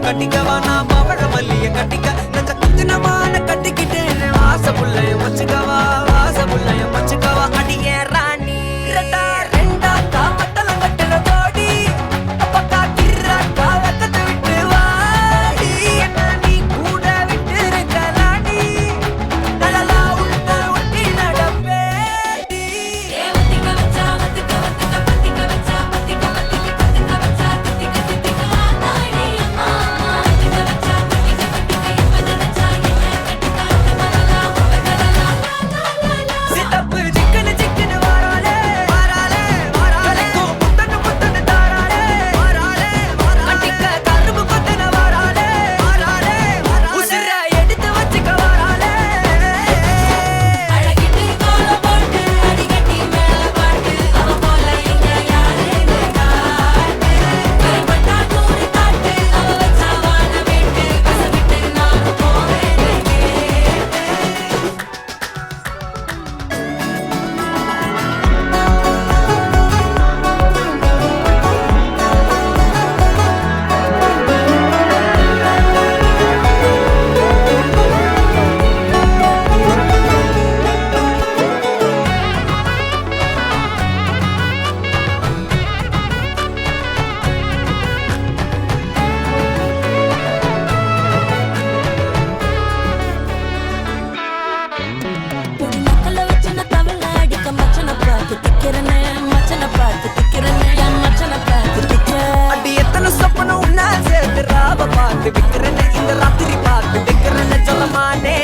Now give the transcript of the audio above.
கட்டிக்கவா நான் பவழ மல்லிய கட்டிக்க நெஞ்ச குத்தினமான கட்டிக்கிட்டேன் வாச புள்ளைய வச்சுக்கவா வாச புள்ளைய வச்சுக்கவா அடியே ராணி இரட்டா ரெண்டா காமத்தல கட்டல தோடி அப்பக்கா கிர்ராக்கா வெக்கத்தை விட்டு வாடி என்ன நீ கூட விட்டு இருக்கலாடி நலலா உன்ன ஒட்டி நடப்பேடி தேவத்திக்க வச்சா வத்திக்க வத்திக்க பத்திக்க வச்சா பத்திக்க வத்திக்க பத்திக்க வச்சா தித்திக்க தித்திக்க ஆத்தாடி அம்மா வத்திக்க வச்சா பத்திக்க பத்திக்க எப்ப நினைச்சா என்ன கட்டிக்கா வரலா வரலா சித்தப்பு சிக்கன சிக்கன வாராலே வாராலே வாராலே புத்தன புத்தன தாராலே வாராலே வாராலே அடிக்க கரும்பு கொத்தன வாராலே வாராலே உசிர எடுத்து வச்சுக்க வாராலே அழகிட்டு கோல போட்டு அடிக்கட்டி மேல பாட்டு அவ போல இங்க யாருன்னு காட்டு கைப்பட்டா தூரி காட்டு அவ வச்சா வாழ விட்டு கசவிட்டு நானும் போவேன் பொடி நக்கல வச்சு நான் தவளை அடிக்க மச்சனை பார்த்து திக்கிறனே மச்சனை பார்த்து திக்கிறனே என் மச்சனை பார்த்து திக்கிற அடி எத்தனை சொப்பனம் உன்னா சேர்த்து ராவ பார்த்து விக்கிறேன்னு இந்த ராத்திரி பார்த்து விக்கிறேன்னு சொல்லமானே